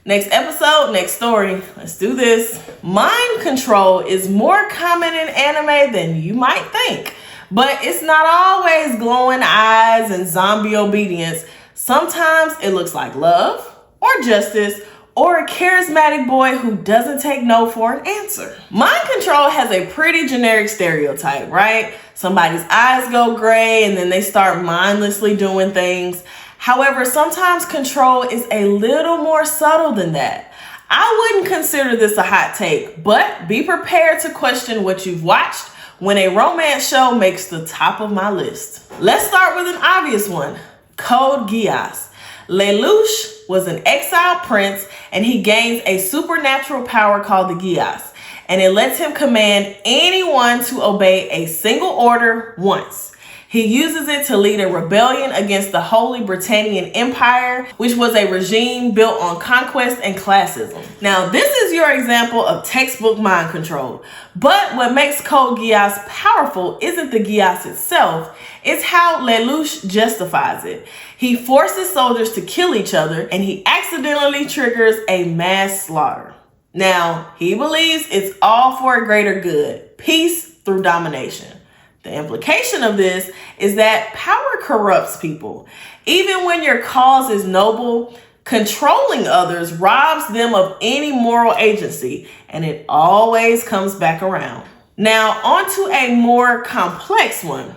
Next episode, next story. Let's do this. Mind control is more common in anime than you might think, but it's not always glowing eyes and zombie obedience. Sometimes it looks like love or justice or a charismatic boy who doesn't take no for an answer. Mind control has a pretty generic stereotype, right? Somebody's eyes go gray and then they start mindlessly doing things. However, sometimes control is a little more subtle than that. I wouldn't consider this a hot take, but be prepared to question what you've watched when a romance show makes the top of my list. Let's start with an obvious one, Code Geass. Lelouch was an exiled prince and he gains a supernatural power called the Geass, and it lets him command anyone to obey a single order once. He uses it to lead a rebellion against the Holy Britannian Empire, which was a regime built on conquest and classism. Now, this is your example of textbook mind control. But what makes Code Geass powerful isn't the Geass itself, it's how Lelouch justifies it. He forces soldiers to kill each other, and he accidentally triggers a mass slaughter. Now, he believes it's all for a greater good, peace through domination. The implication of this is that power corrupts people. Even when your cause is noble, controlling others robs them of any moral agency, and it always comes back around. Now, on to a more complex one,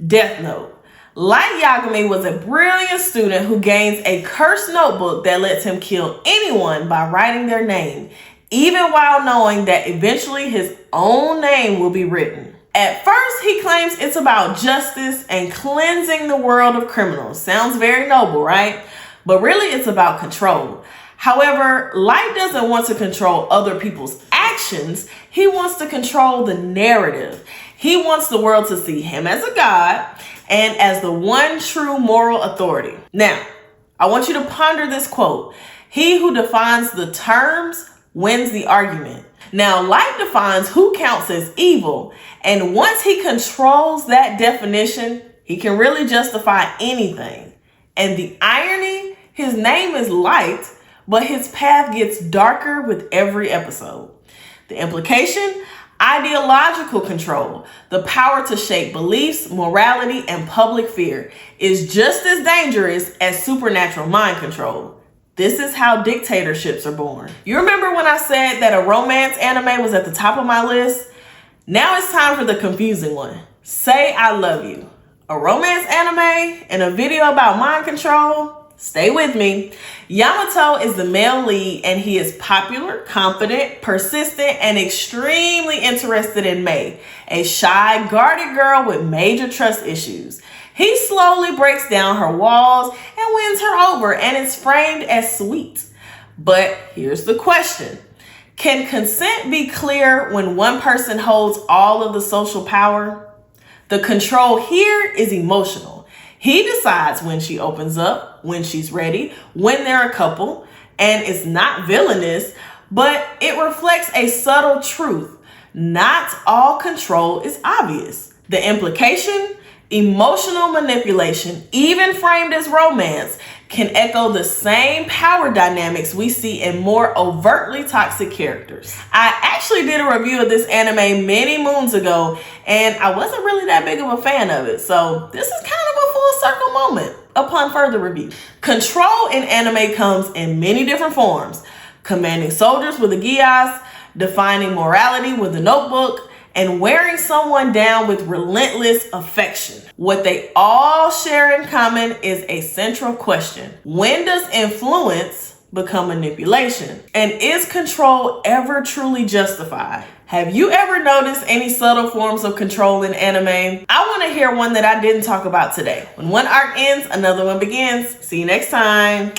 Death Note. Light Yagami was a brilliant student who gains a cursed notebook that lets him kill anyone by writing their name, even while knowing that eventually his own name will be written. At first, he claims it's about justice and cleansing the world of criminals. Sounds very noble, right? But really, it's about control. However, Light doesn't want to control other people's actions. He wants to control the narrative. He wants the world to see him as a god and as the one true moral authority. Now, I want you to ponder this quote. He who defines the terms wins the argument. Now, Light defines who counts as evil, and once he controls that definition, he can really justify anything. And the irony, his name is Light, but his path gets darker with every episode. The implication, ideological control, the power to shape beliefs, morality, and public fear, is just as dangerous as supernatural mind control. This is how dictatorships are born. You remember when I said that a romance anime was at the top of my list? Now it's time for the confusing one. Say I Love You. A romance anime and a video about mind control? Stay with me. Yamato is the male lead and he is popular, confident, persistent, and extremely interested in Mei, a shy, guarded girl with major trust issues. He slowly breaks down her walls and wins her over, and it's framed as sweet. But here's the question. Can consent be clear when one person holds all of the social power? The control here is emotional. He decides when she opens up, when she's ready, when they're a couple, and it's not villainous, but it reflects a subtle truth. Not all control is obvious. The implication? Emotional manipulation, even framed as romance, can echo the same power dynamics we see in more overtly toxic characters. I actually did a review of this anime many moons ago, and I wasn't really that big of a fan of it, so this is kind of a full circle moment upon further review. Control in anime comes in many different forms: commanding soldiers with a Geass, defining morality with a notebook, and wearing someone down with relentless affection. What they all share in common is a central question. When does influence become manipulation? And is control ever truly justified? Have you ever noticed any subtle forms of control in anime? I want to hear one that I didn't talk about today. When one arc ends, another one begins. See you next time.